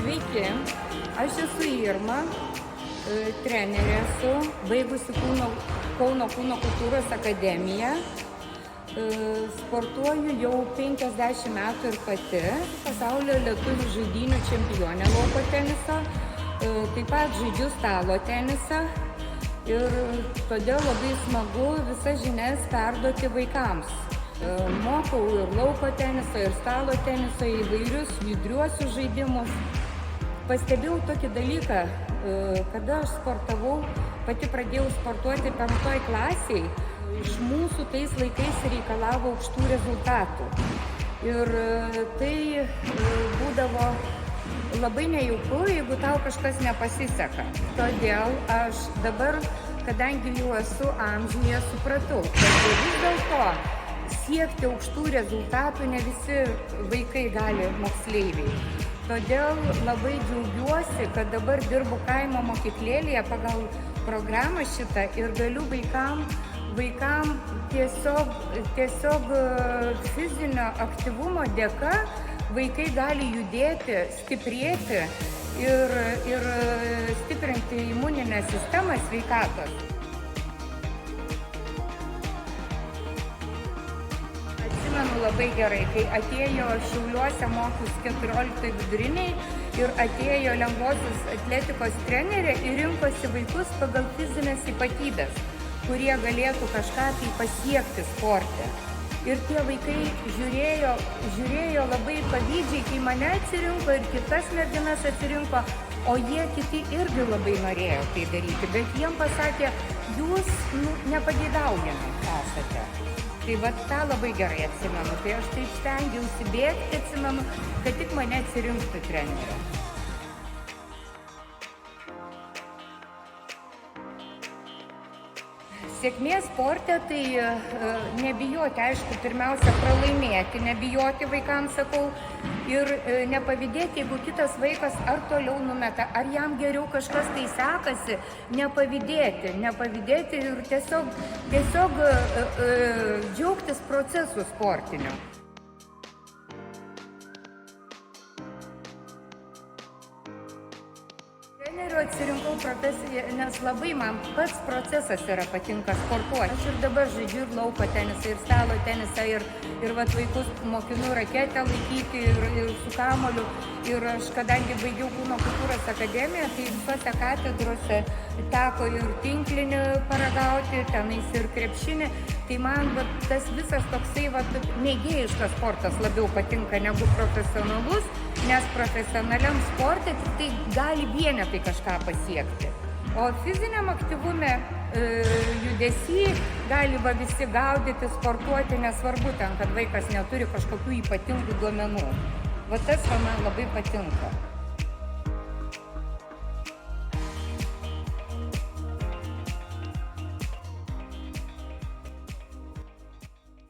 Sveiki, aš esu Irma, trenerė esu, baigusi Kauno kūno kultūros akademiją. Sportuoju jau 50 metų ir pati, pasaulio lietuvių žaidynių čempionė lauko teniso, taip pat žaidžiu stalo tenisą ir todėl labai smagu visas žinias perduoti vaikams. Mokau ir lauko teniso, ir stalo teniso, įvairius judriuosius žaidimus. Pastebėjau tokį dalyką, kada aš sportavau, pati pradėjau sportuoti 5 klasiai, iš mūsų tais laikais reikalavo aukštų rezultatų. Ir tai būdavo labai nejauku, jeigu tau kažkas nepasiseka. Todėl aš dabar, kadangi jau esu amžiuje, supratau, kad vis dėlto siekti aukštų rezultatų ne visi vaikai gali, moksleiviai. Todėl labai džiaugiuosi, kad dabar dirbu kaimo mokyklėlėje pagal programą šitą ir galiu vaikam tiesiog fizinio aktyvumo dėka vaikai gali judėti, stiprėti ir stiprinti imuninę sistemą sveikatos. Atsimenu labai gerai, kai atėjo Šiauliuose mokius 14 viduriniai ir atėjo lengvosios atletikos trenerė ir rinkosi vaikus pagal fizinės ypatybės, kurie galėtų kažką tai pasiekti sporte. Ir tie vaikai žiūrėjo labai pavydžiai, kai mane atsirinko ir kitas merginas atsirinko, o jie kiti irgi labai norėjo tai daryti, bet jiem pasakė, jūs nepageidaujami esate. Tai va tą labai gerai atsimenu, tai aš taip stengiausi bėgti, atsimenu, kad tik mane atsirinktų trenerė. Sėkmės sporte tai nebijoti, aišku, pirmiausia pralaimėti, nebijoti vaikams, sakau, ir nepavydėti, jeigu kitas vaikas ar toliau numeta, ar jam geriau kažkas tai sekasi, nepavydėti ir tiesiog džiaugtis procesu sportiniu. Treneriu atsirinkau profesiją, nes labai man pats procesas patinka sportuoti. Aš ir dabar žaidžiu ir lauko tenisą, ir stalo tenisą, ir vaikus mokinu raketę laikyti, ir su kamuoliu. Ir aš, kadangi baigiau Kūno kultūros akademiją, tai visose katedrose teko ir tinklinį paragauti, tenais ir krepšinį. Tai man tas visas toksai mėgėjiškas sportas labiau patinka negu profesionalus, nes profesionaliam sporte tik tai gali vienetai kažką pasiekti. O fiziniam aktyvume, judesy gali visi gaudyti, sportuoti, nesvarbu ten, kad vaikas neturi kažkokių ypatingų duomenų. Va tas man labai patinka.